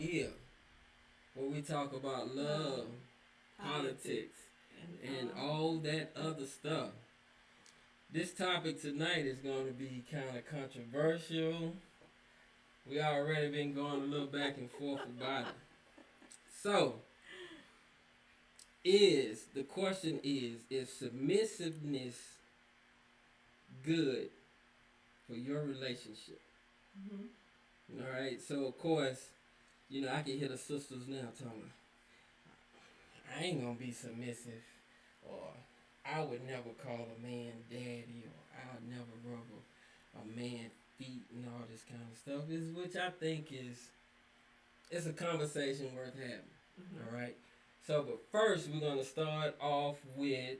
Yeah, where we talk about love, politics, and all that other stuff. This topic tonight is going to be kind of controversial. We already been going a little back and forth about it. So, the question is submissiveness good for your relationship? All right. So of course, I can hear the sisters now talking. I ain't gonna be submissive, or I would never call a man daddy, or I would never rub a man feet and all this kind of stuff. Is which I think is it's a conversation worth having. All right. So, but first we're gonna start off with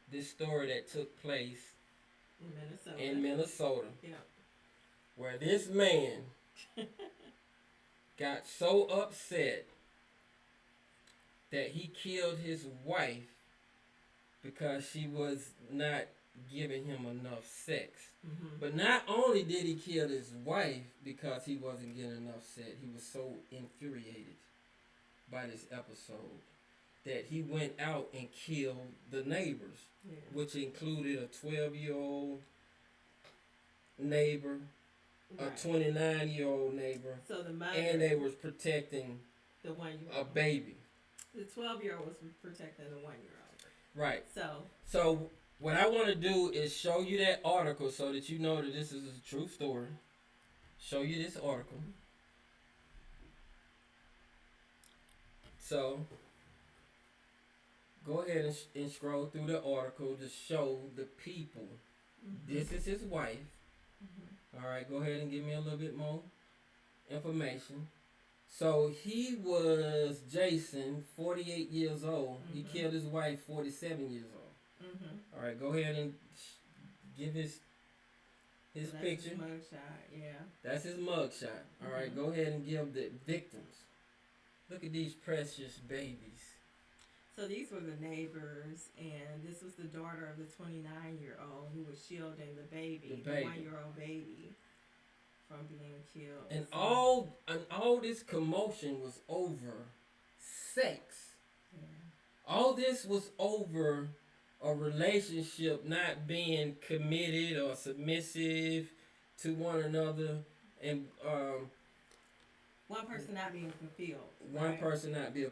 this story that took place in Minnesota, Yeah. where this man got so upset that he killed his wife because she was not giving him enough sex. But not only did he kill his wife because he wasn't getting enough sex, he was so infuriated by this episode that he went out and killed the neighbors, which included a 12-year-old neighbor, a 29-year-old neighbor, so the mother, and they was protecting the 1-year-old, a baby. The 12-year-old was protecting the 1-year-old. Right. So what I want to do is show you that article so that you know that this is a true story. Show you this article. So go ahead and scroll through the article to show the people. This is his wife. All right, go ahead and give me a little bit more information. So he was Jason, 48 years old. He killed his wife, 47 years old. All right, go ahead and give his picture. His mugshot, yeah. That's his mugshot. All right, go ahead and give the victims. Look at these precious babies. So these were the neighbors, and this was the daughter of the 29-year-old who was shielding the baby, the 1-year-old baby, from being killed. And all this commotion was over sex. Yeah. All this was over a relationship not being committed or submissive to one another, and one person not being fulfilled. One person not being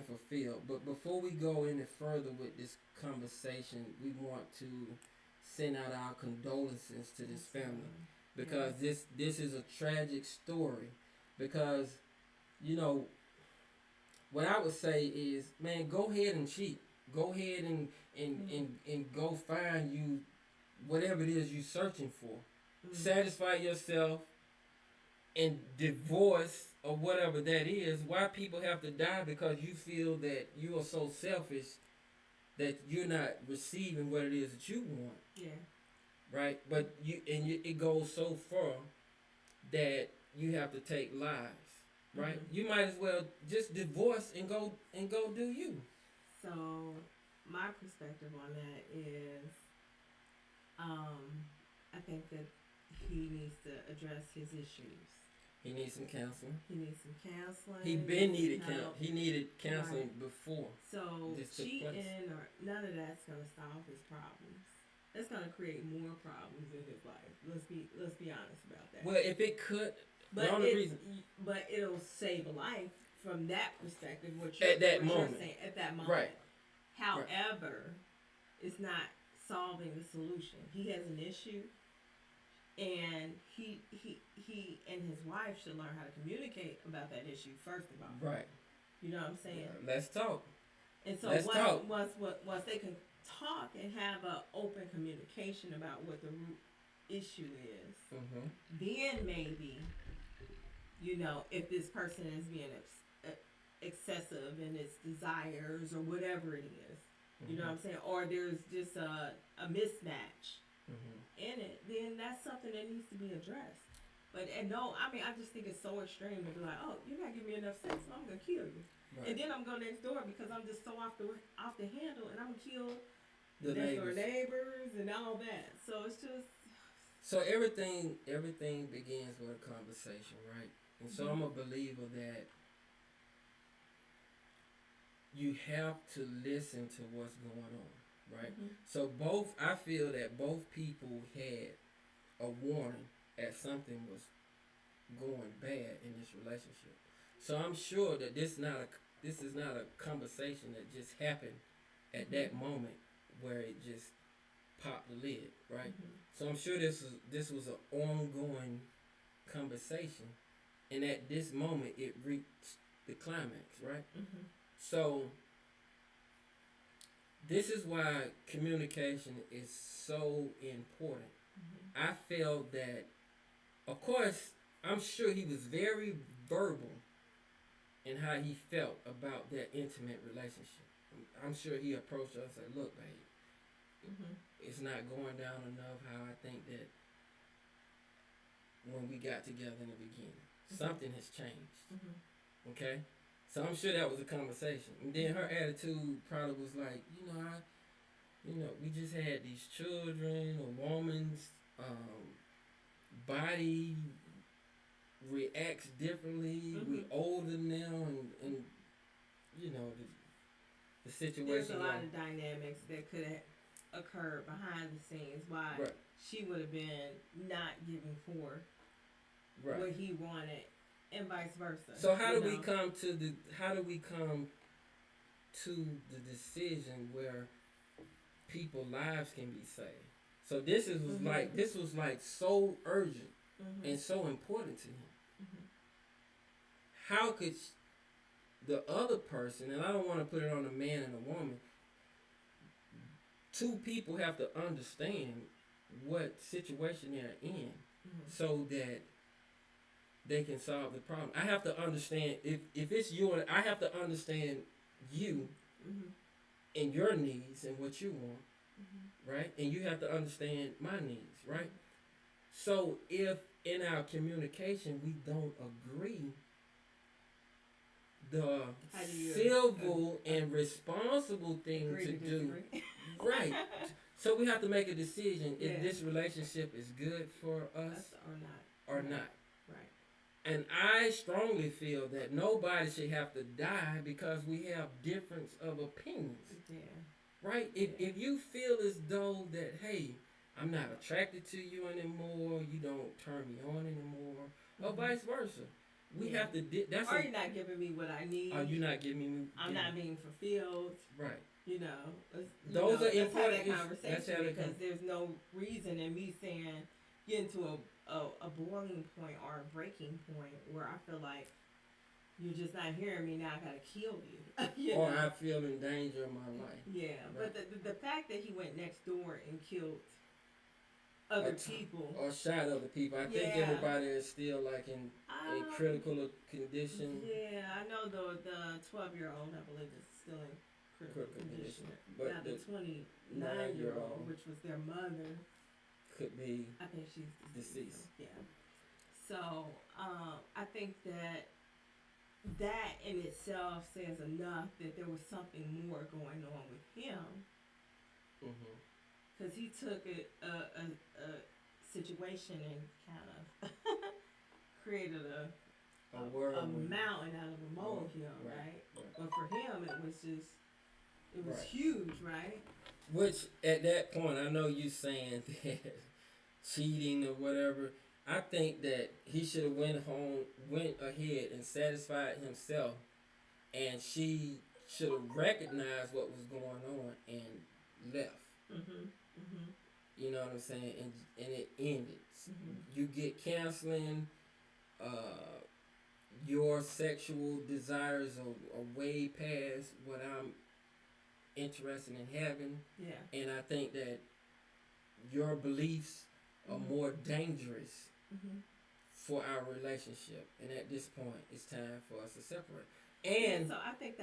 fulfilled. But before we go any further with this conversation, we want to send out our condolences to this family. Because this is a tragic story. Because, what I would say is, man, go ahead and cheat. Go ahead and go find you whatever it is you're searching for. Satisfy yourself and divorce or whatever that is. Why people have to die because you feel that you are so selfish that you're not receiving what it is that you want. Yeah. Right? But it goes so far that you have to take lives. Right? You might as well just divorce and go do you. So my perspective on that is I think that he needs to address his issues. He needs some counseling. He needed counseling before. So cheating or none of that's gonna solve his problems. That's gonna create more problems in his life. Let's be honest about that. Well, if it could, but it'll save a life from that perspective. At that moment. You're saying, at that moment, right? However, it's not solving the solution. He has an issue. And he and his wife should learn how to communicate about that issue first of all. Right. You know what I'm saying? Let's talk. And so once they can talk and have an open communication about what the root issue is, then maybe, if this person is being excessive in its desires or whatever it is, you know what I'm saying? Or there's just a mismatch in it, then that's something that needs to be addressed. But I just think it's so extreme to be like, oh, you're not giving me enough sex, so I'm gonna kill you, and then I'm going next door because I'm just so off the handle, and I'm gonna kill the next door neighbors and all that. So it's just everything begins with a conversation, right? And so I'm a believer that you have to listen to what's going on, right? Mm-hmm. So I feel that both people had a warning that something was going bad in this relationship. So I'm sure that this is not a conversation that just happened at that moment where it just popped the lid, right? Mm-hmm. So I'm sure this was an ongoing conversation, and at this moment it reached the climax, right? Mm-hmm. So this is why communication is so important. Mm-hmm. I felt that, of course, I'm sure he was very verbal in how he felt about that intimate relationship. I'm sure he approached us and said, "Look, babe, it's not going down enough how I think that when we got together in the beginning. Something has changed." Okay? So I'm sure that was a conversation. And then her attitude probably was like, we just had these children, a woman's body reacts differently. We older now, and the situation. There's a lot of dynamics that could have occurred behind the scenes. Why she would have been not giving for what he wanted, and vice versa. So how do we come to the decision where people's lives can be saved? So this was like so urgent and so important to him. How could the other person, and I don't want to put it on a man and a woman, two people have to understand what situation they're in so that they can solve the problem. I have to understand, if it's you, I have to understand you and your needs and what you want, right? And you have to understand my needs, right? So if in our communication we don't agree, the civil and responsible thing to do, right? So we have to make a decision if this relationship is good for us or not. And I strongly feel that nobody should have to die because we have difference of opinions. Yeah. Right? If you feel as though that, hey, I'm not attracted to you anymore, you don't turn me on anymore, or vice versa. We have to. Or you're not giving me what I need. Or you're not giving me. I'm not being fulfilled. Right. Those are important. Let's have that conversation because there's no reason in me saying getting to a boiling point or a breaking point where I feel like you're just not hearing me now. I gotta kill you. Or I feel in danger of my life. Yeah, right. But the fact that he went next door and killed other people or shot other people, I think everybody is still like in a critical condition. Yeah, I know the 12-year-old, I believe, is still in critical condition. But now the 29-year-old, which was their mother, could be. I think she's deceased. Yeah. So I think that in itself says enough that there was something more going on with him. Because he took a situation and kind of created a mountain out of a molehill, right? But for him, it was huge, right? Which at that point, I know you saying that cheating or whatever. I think that he should have went ahead and satisfied himself, and she should have recognized what was going on and left. You know what I'm saying? And it ended. You get counseling. Your sexual desires are way past what I'm interested in having. Yeah. And I think that your beliefs are more dangerous for our relationship. And at this point, it's time for us to separate. And so I think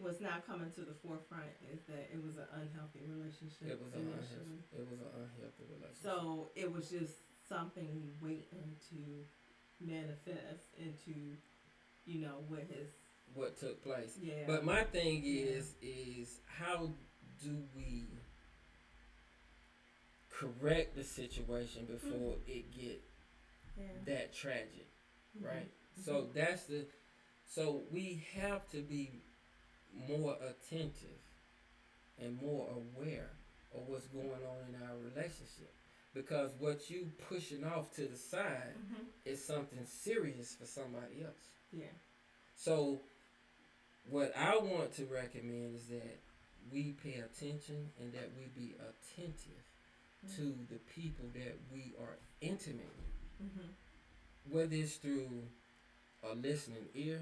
what's now coming to the forefront is that it was an unhealthy relationship. It was an unhealthy relationship. So it was just something waiting to manifest into, what took place. Yeah. But my thing is how do we correct the situation before it get that tragic, right? So So we have to be more attentive and more aware of what's going on in our relationship. Because what you pushing off to the side is something serious for somebody else. Yeah. So what I want to recommend is that we pay attention and that we be attentive to the people that we are intimate with. Whether it's through a listening ear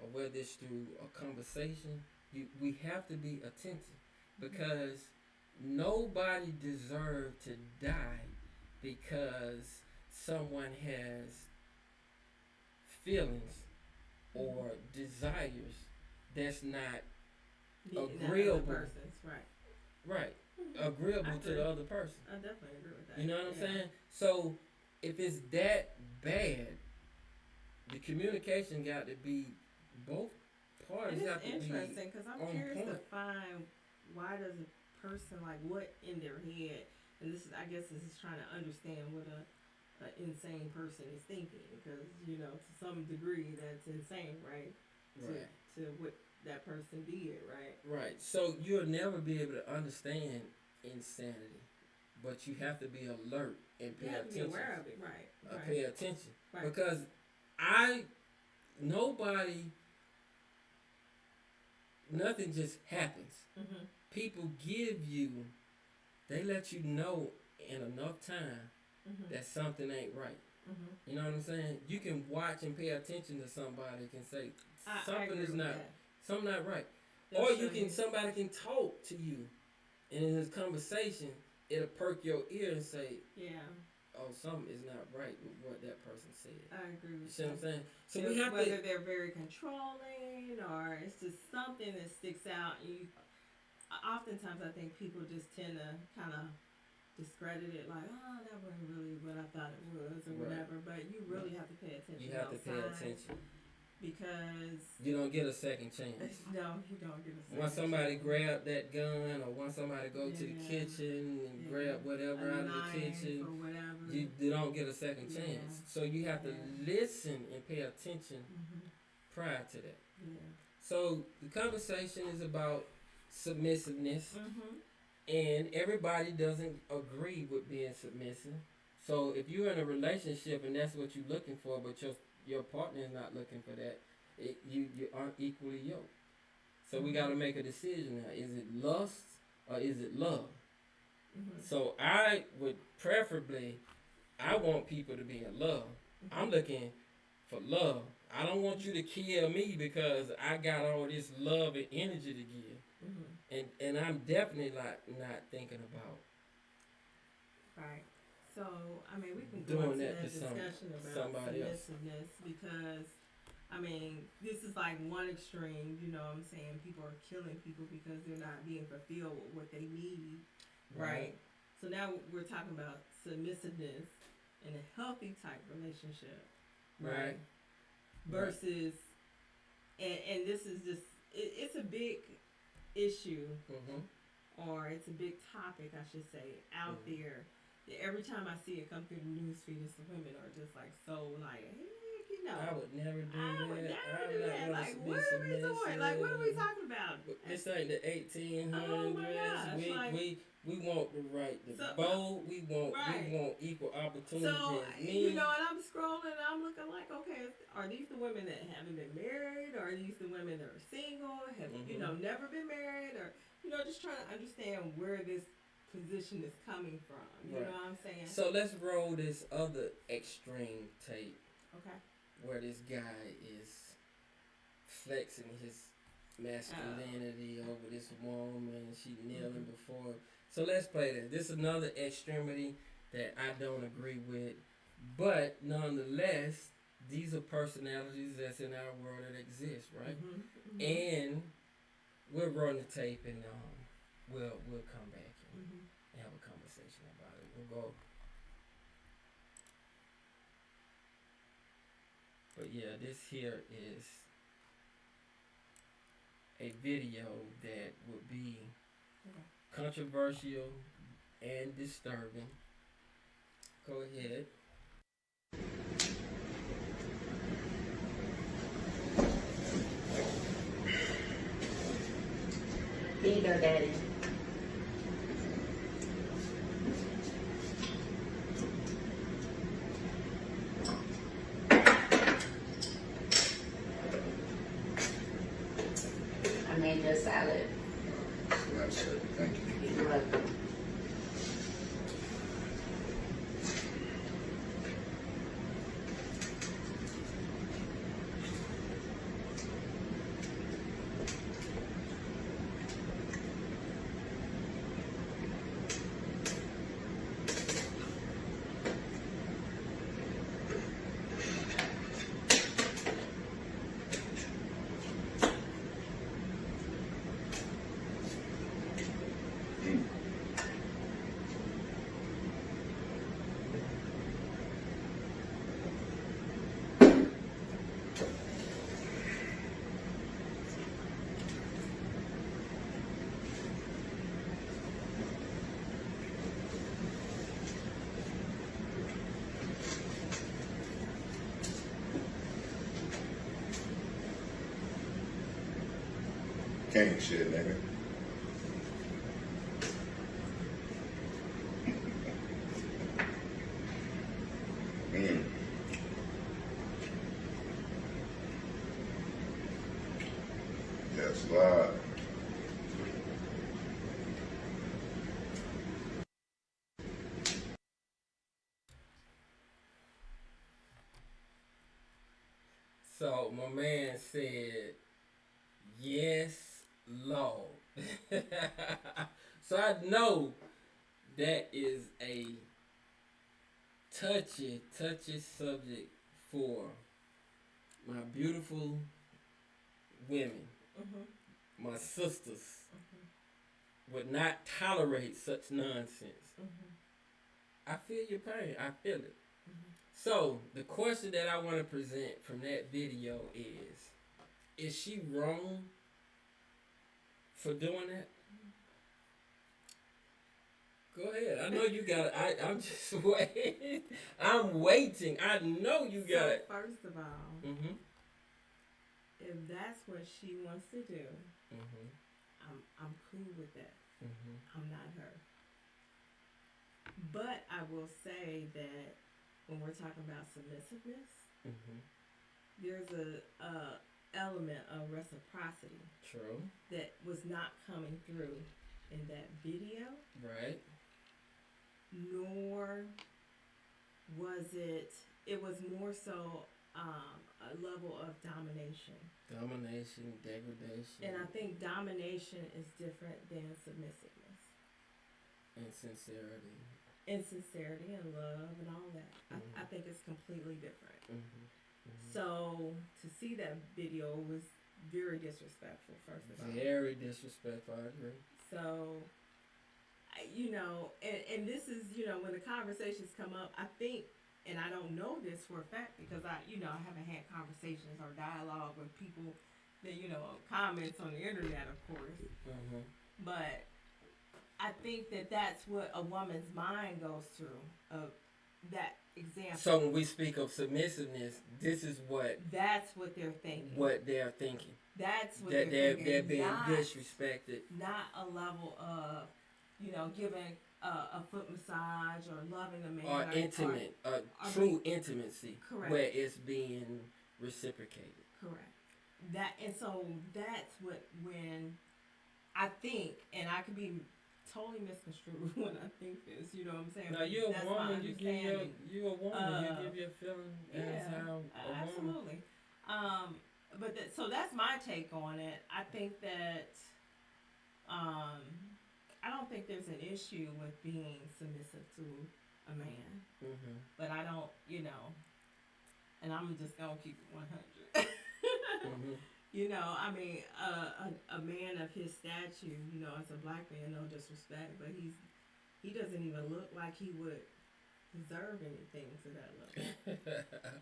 or whether it's through a conversation, we have to be attentive because nobody deserves to die because someone has feelings or desires that's not agreeable. Right. Agreeable to the other person. I definitely agree with that. You know what I'm saying? So if it's that bad, the communication got to be both parties have to be on point. It's interesting because I'm curious to find why does a person like what in their head, and this is I guess this is trying to understand what an insane person is thinking because to some degree that's insane, right? Right. To what that person did, right? Right. So you'll never be able to understand insanity, but you have to be alert and pay attention. Be aware of it, right? Pay attention, right? Because nothing just happens. People they let you know in enough time that something ain't right. You know what I'm saying? You can watch and pay attention to somebody and say something is not. Something not right. Or somebody can talk to you, and in this conversation, it'll perk your ear and say, oh, something is not right with what that person said. I agree with you. See what I'm saying? So we have whether they're very controlling or it's just something that sticks out. Oftentimes I think people just tend to kind of discredit it like, oh, that wasn't really what I thought it was or whatever. But you really have to pay attention. You have to pay attention. Because you don't get a second chance. No, you don't get a second chance. Once somebody grab that gun, or once somebody go to the kitchen and grab whatever out of the kitchen, you don't get a second chance. So you have to listen and pay attention prior to that. So the conversation is about submissiveness, and everybody doesn't agree with being submissive. So if you're in a relationship and that's what you're looking for, but your partner is not looking for that, you aren't equally yoked. So we got to make a decision now. Is it lust or is it love? So I would preferably, I want people to be in love. I'm looking for love. I don't want you to kill me because I got all this love and energy to give. And I'm definitely not thinking about So, I mean, we can go into that discussion about submissiveness because, I mean, this is like one extreme, you know what I'm saying? People are killing people because they're not being fulfilled with what they need, right? So now we're talking about submissiveness in a healthy type relationship, right? Versus, and this is just, it's a big issue, or it's a big topic, I should say, out there. Every time I see it come through the news feed, the women are just like so like, I would never do that. Like, what are we doing? Like, what are we talking about? This ain't the 1800s. Oh my gosh! We want the right to vote. We want equal opportunity. So and I'm scrolling and I'm looking like, okay, are these the women that haven't been married, or are these the women that are single, have never been married, or just trying to understand where this position is coming from. You know what I'm saying? So let's roll this other extreme tape. Okay. Where this guy is flexing his masculinity over this woman. She kneeling before. So let's play this. This is another extremity that I don't agree with. But nonetheless, these are personalities that's in our world that exist, right? And we'll run the tape and we'll come back and have a conversation about it. We'll go. But yeah, this here is a video that would be controversial and disturbing. Go ahead. Either, Daddy. I made your salad. That's it. Thank you. You're welcome. King shit, nigga. Yes, Lord. So my man said, yes, Lord. So I know that is a touchy subject for my beautiful women, my sisters, would not tolerate such nonsense. I feel your pain. I feel it. So the question that I want to present from that video is she wrong for doing that? Go ahead. I know you got it. I'm just waiting. I'm waiting. I know you got it. First of all, if that's what she wants to do, I'm cool with that. I'm not her. But I will say that when we're talking about submissiveness, there's a element of reciprocity. True. That was not coming through in that video. Right. Nor was it was more so a level of domination. Domination, degradation. And I think domination is different than submissiveness. And sincerity. Insincerity and love and all that. I think it's completely different. So to see that video was very disrespectful, first of all. Very disrespectful, I agree. So, and this is, when the conversations come up, I think, and I don't know this for a fact because I haven't had conversations or dialogue with people that, comments on the internet, of course. But I think that that's what a woman's mind goes through, that example. So when we speak of submissiveness, that's what they're thinking. What they're thinking. That's what they're thinking. They're being disrespected. Not a level of, giving a foot massage or loving a man. Or intimate, true intimacy. Correct. Where it's being reciprocated. Correct. So that's when I think, and I could be totally misconstrued when I think this, you know what I'm saying? Now you're a woman, you're a woman, you give your feeling as how a woman. Absolutely. So that's my take on it. I think that I don't think there's an issue with being submissive to a man. But I don't, and I'm just gonna keep it 100. I mean, a man of his stature, as a black man, no disrespect, but he doesn't even look like he would deserve anything to that level.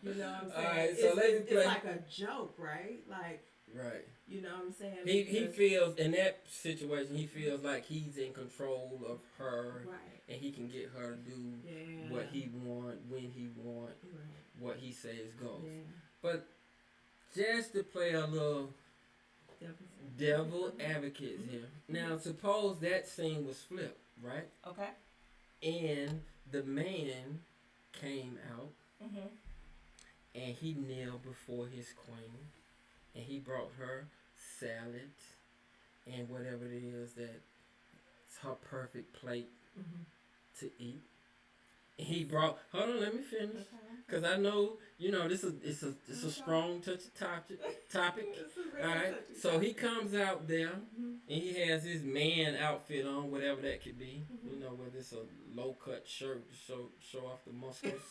You know what I'm saying? All right, so it's like a joke, right? Like, right. You know what I'm saying? He feels, in that situation, he feels like he's in control of her, right, and he can get her to do what he want, when he want, what he says goes. But just to play a little devil advocates here. Now, suppose that scene was flipped, right? Okay. And the man came out and he knelt before his queen and he brought her salad and whatever it is that's her perfect plate to eat. And he brought. Hold on, let me finish, because I know this is it's a strong touchy topic. All right, so he comes out there and he has his man outfit on, whatever that could be. Whether it's a low cut shirt to show off the muscles.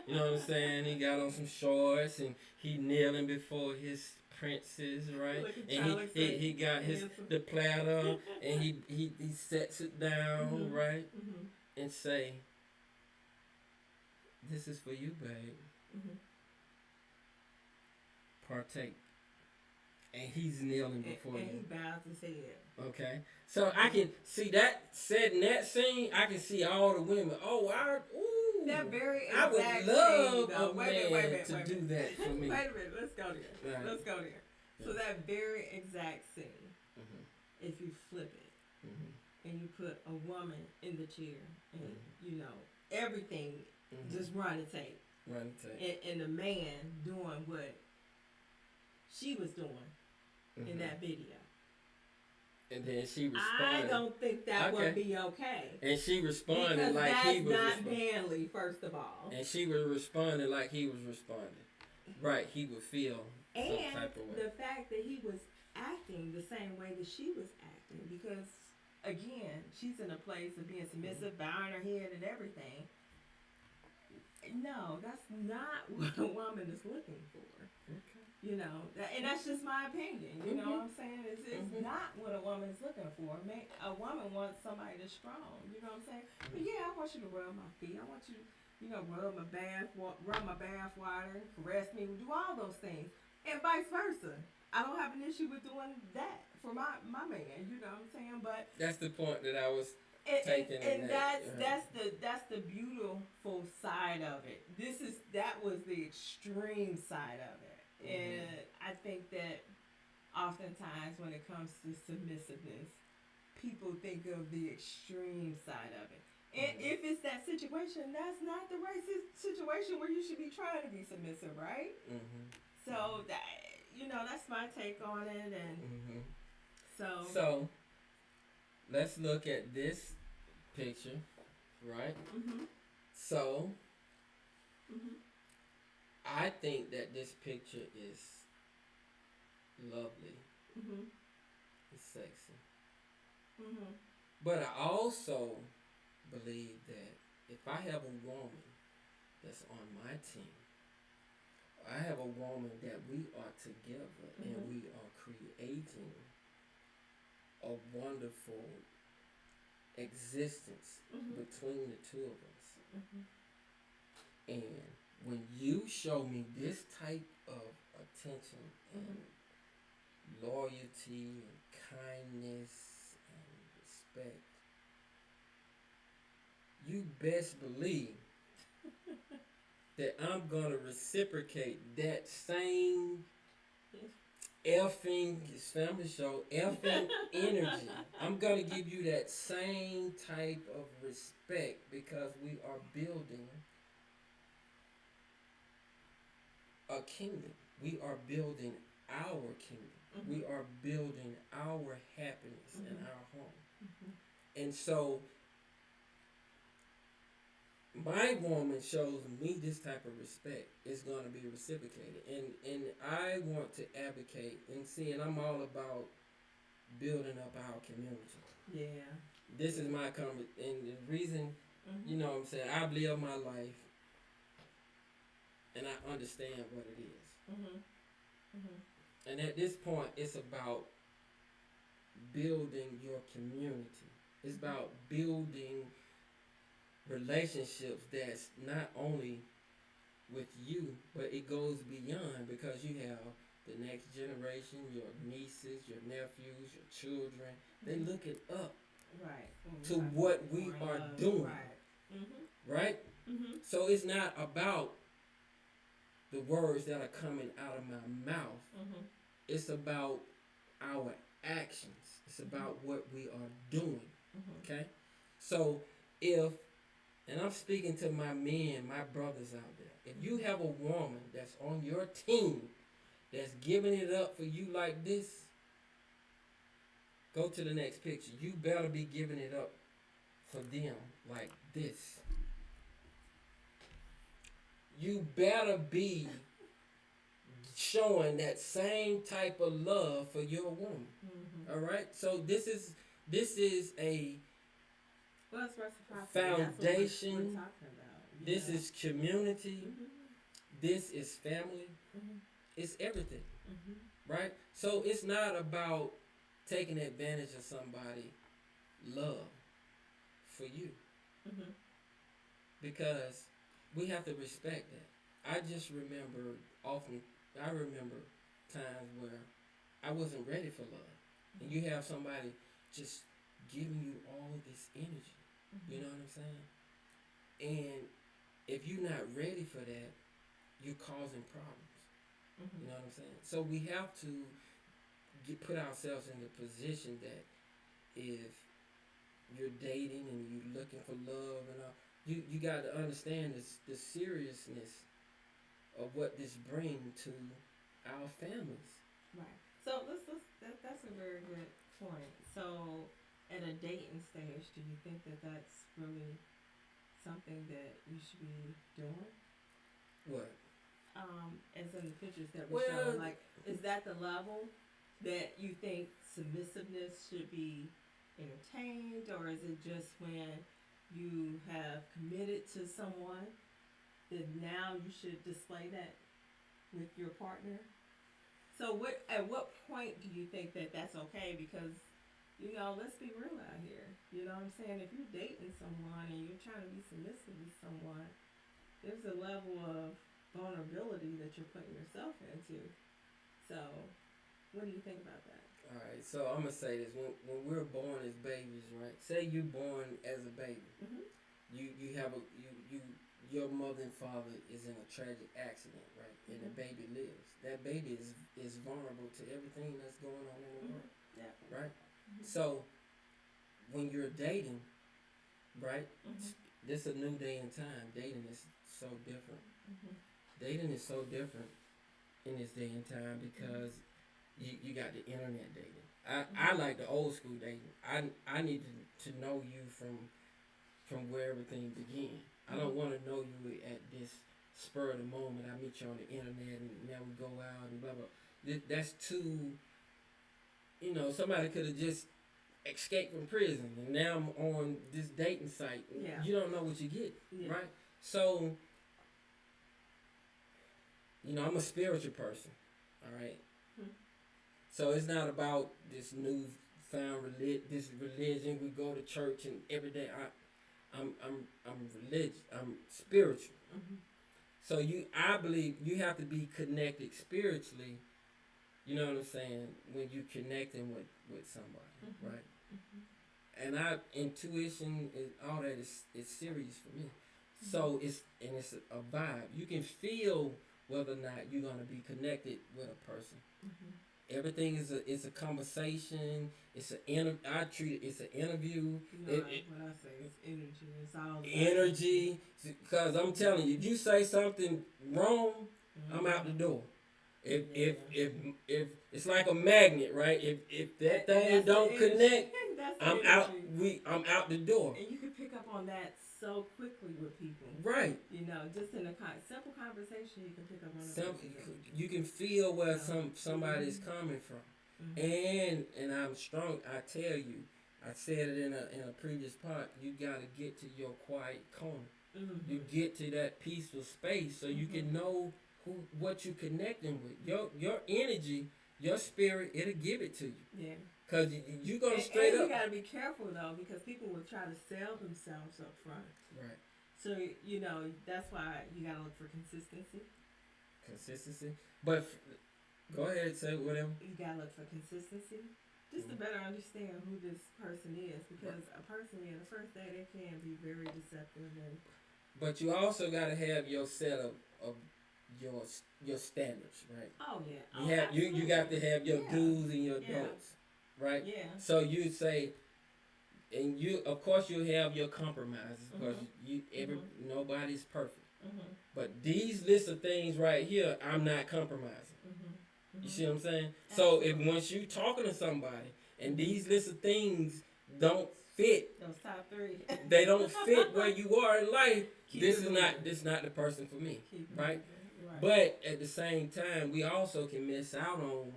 You know what I'm saying? He got on some shorts and he kneeling before his princess, right? And he got the platter and he sets it down, right? And say, "This is for you, babe. Partake." And he's kneeling before you. And he bows his head. Okay, so I can see that said in that scene. I can see all the women. Oh, that very I would exact love scene, a man to do that for me. Wait a minute, let's go there. Right. Let's go there. Yeah. So that very exact scene, if you flip it and you put a woman in the chair and everything just run the tape. And the man doing what she was doing in that video. And then she responded. I don't think that would be okay. And she responded because like he was that's not manly, first of all. And she was responding like he was responding. Right, he would feel some type of way. And the fact that he was acting the same way that she was acting, because again, she's in a place of being submissive, bowing her head and everything. No, that's not what a woman is looking for. Okay. And that's just my opinion. You know what I'm saying? It's not what a woman is looking for. A woman wants somebody that's strong. You know what I'm saying? But yeah, I want you to rub my feet. I want you to, rub my bath water, caress me, do all those things, and vice versa. I don't have an issue with doing that for my man. You know what I'm saying? But that's the point that I was. And that's the beautiful side of it. That was the extreme side of it, and I think that oftentimes when it comes to submissiveness, people think of the extreme side of it. And if it's that situation, that's not the right situation where you should be trying to be submissive, right? So that's my take on it, and so. Let's look at this picture, right? So, I think that this picture is lovely. It's sexy. But I also believe that if I have a woman that's on my team, I have a woman that we are together and we are creating a wonderful existence between the two of us. And when you show me this type of attention and loyalty and kindness and respect, you best believe that I'm going to reciprocate that same effing, it's family show, effing energy. I'm going to give you that same type of respect because we are building a kingdom. We are building our kingdom. We are building our happiness in our home. And so my woman shows me this type of respect, it's going to be reciprocated. And I want to advocate and I'm all about building up our community. Yeah. This is my comment. And the reason, you know what I'm saying, I've lived my life and I understand what it is. And at this point, it's about building your community. It's about building relationships that's not only with you, but it goes beyond, because you have the next generation, your nieces, your nephews, your children. They looking up to what we are doing. Right? So it's not about the words that are coming out of my mouth. It's about our actions. It's about what we are doing. Mm-hmm. Okay? So if, and I'm speaking to my men, my brothers out there, if you have a woman that's on your team that's giving it up for you like this, go to the next picture. You better be giving it up for them like this. You better be showing that same type of love for your woman. Mm-hmm. All right. So this is a well, it's reciprocity. foundation. That's what we're talking about. This is community. Mm-hmm. This is family. Mm-hmm. It's everything. Mm-hmm. Right. So it's not about taking advantage of somebody's love for you, Mm-hmm. because we have to respect that. I just remember times where I wasn't ready for love. And you have somebody just giving you all this energy. Mm-hmm. You know what I'm saying? And if you're not ready for that, you're causing problems. Mm-hmm. You know what I'm saying? So we have to put ourselves in the position that if you're dating and you're looking for love and all, you got to understand the seriousness of what this brings to our families. Right. So that's a very good point. So at a dating stage, do you think that that's really something that you should be doing? What? As in the pictures that we show, like, is that the level that you think submissiveness should be entertained, or is it just when you have committed to someone that now you should display that with your partner? So at what point do you think that that's okay? Because, let's be real out here. You know what I'm saying? If you're dating someone and you're trying to be submissive with someone, there's a level of vulnerability that you're putting yourself into. So, what do you think about that? All right, so I'm gonna say this: when we're born as babies, right? Say you're born as a baby, Mm-hmm. your mother and father is in a tragic accident, right? And the baby lives. That baby is vulnerable to everything that's going on in the world, Yeah. right? Mm-hmm. So when you're dating, right? Mm-hmm. This is a new day and time. Dating is so different. Mm-hmm. Dating is so different in this day and time because you got the internet dating. I like the old school dating. I need to know you from where everything began. I don't want to know you at this spur of the moment. I meet you on the internet and now we go out and blah blah. That's too. Somebody could have just escaped from prison and now I'm on this dating site. Yeah. You don't know what you get, Yeah. right? So, I'm a spiritual person, all right? Mm-hmm. So it's not about this newfound this religion. We go to church and every day I'm religious. I'm spiritual. Mm-hmm. So I believe you have to be connected spiritually. You know what I'm saying? When you connecting with somebody, Mm-hmm. right? Mm-hmm. And intuition and all that is serious for me. Mm-hmm. So it's a vibe. You can feel whether or not you're gonna be connected with a person. Mm-hmm. Everything is a conversation. I treat it. It's an interview. What I say is energy. It's all energy. Because I'm telling you, if you say something wrong, mm-hmm. I'm out the door. If it's like a magnet, right? If that thing don't connect, I'm out. I'm out the door. And you can pick up on that so quickly with people, right? Just in a simple conversation, you can pick up on it. You can feel where somebody's coming from, mm-hmm. and I'm strong. I tell you, I said it in a previous part. You gotta get to your quiet corner. Mm-hmm. You get to that peaceful space so you can know what you're connecting with. Your energy, your spirit, it'll give it to you. Yeah. Cause you go straight up. You gotta be careful though, because people will try to sell themselves up front. Right. So that's why you gotta look for consistency. Consistency, but go ahead and say whatever. You gotta look for consistency, just to better understand who this person is, because a person in the first day they can be very deceptive and. But you also gotta have your set of your standards, right? Oh yeah. You got to have your do's and your Yeah. don'ts, right? Yeah. So you say, and you of course you have your compromises because nobody's perfect. But these list of things right here, I'm not compromising. You see what I'm saying? Absolutely. So if once you talking to somebody and these list of things don't fit, those top 3, they don't fit where you are in life. This is moving. not the person for me, right? Right? But at the same time, we also can miss out on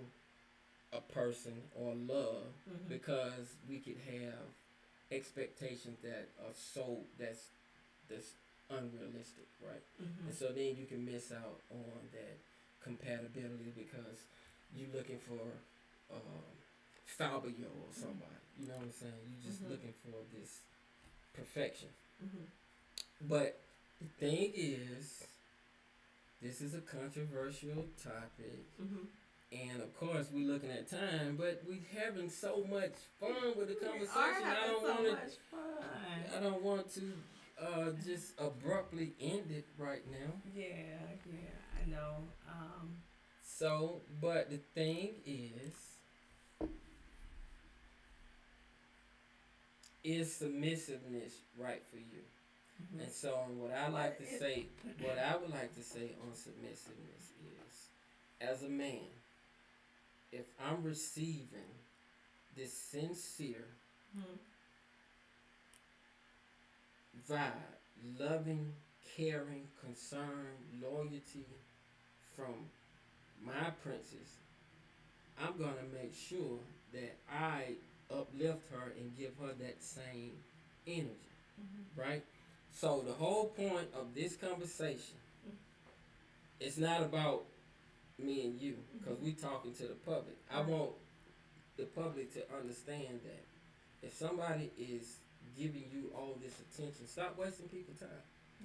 a person or love because we could have expectations that are that's unrealistic, right? And so then you can miss out on that compatibility because you're looking for Fabio or somebody. You know what I'm saying? You're just looking for this perfection. But the thing is, this is a controversial topic. And of course, we're looking at time, but we're having so much fun with the conversation. I don't want to just abruptly end it right now. Yeah, I know. So, but the thing is submissiveness right for you? And so, what I would like to say on submissiveness is, as a man, if I'm receiving this sincere vibe, loving, caring, concern, loyalty from my princess, I'm going to make sure that I uplift her and give her that same energy, right? So the whole point of this conversation, it's not about me and you, because we talking to the public. I want the public to understand that if somebody is giving you all this attention, stop wasting people's time.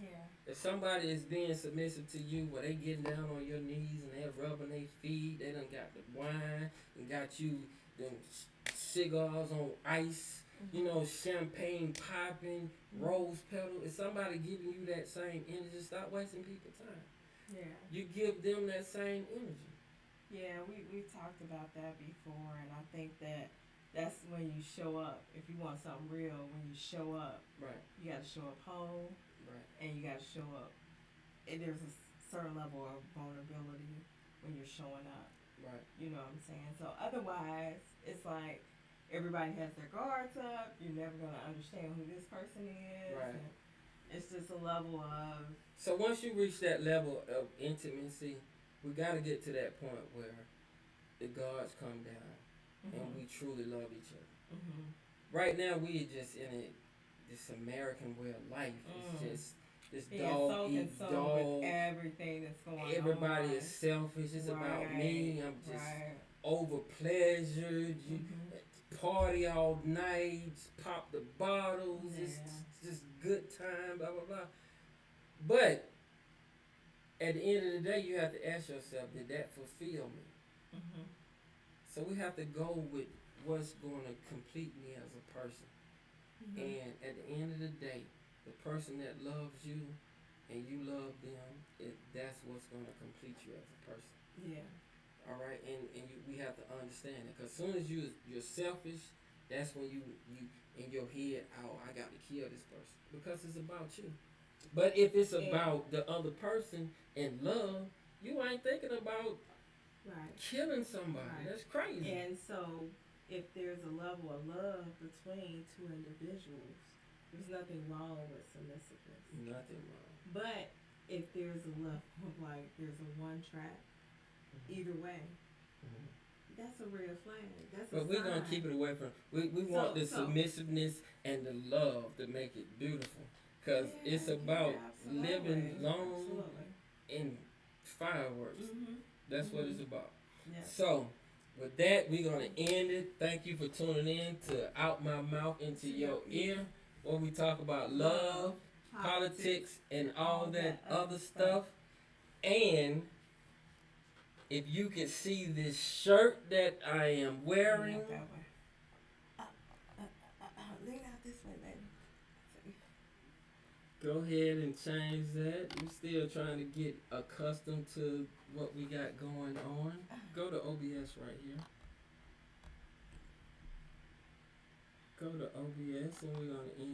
Yeah. If somebody is being submissive to you, where they getting down on your knees and they're rubbing their feet, they done got the wine and got you them cigars on ice, you know, champagne popping, rose petal. If somebody giving you that same energy, stop wasting people's time. Yeah. You give them that same energy. Yeah, we talked about that before, and I think that's when you show up. If you want something real, when you show up, right, you got to show up whole, right, and you got to show up. And there's a certain level of vulnerability when you're showing up. right. You know what I'm saying? So otherwise, it's like everybody has their guards up. You're never gonna understand who this person is. Right. And it's just a level of. So once you reach that level of intimacy, we got to get to that point where the guards come down and we truly love each other. Right now, we just in this American way of life. It's just this dog eat dog. With everything that's going on. Everybody is selfish. It's about me. I'm just over pleasured. You party all night, pop the bottles. Yeah. It's just good time. Blah blah blah. But at the end of the day, you have to ask yourself, did that fulfill me? So we have to go with what's going to complete me as a person. And at the end of the day, the person that loves you and you love them, that's what's going to complete you as a person. Yeah. All right, we have to understand it. Because as soon as you're selfish, that's when you in your head, oh, I got to kill this person because it's about you. But if it's about the other person and love, you ain't thinking about killing somebody. Right. That's crazy. And so, if there's a level of love between two individuals, there's nothing wrong with submissiveness. Nothing wrong. But if there's a level of like there's a one track, either way, that's a red flag. That's but we're gonna keep it away from. We want the submissiveness and the love to make it beautiful, cause it's about living long in fireworks. That's what it's about. Yeah. So, with that, we're gonna end it. Thank you for tuning in to Out My Mouth Into Your Ear, where we talk about love, politics, and all that other stuff. And if you could see this shirt that I am wearing. Lean out this way, baby. Go ahead and change that. You're still trying to get accustomed to what we got going on. Go to OBS right here. Go to OBS and we're going to end.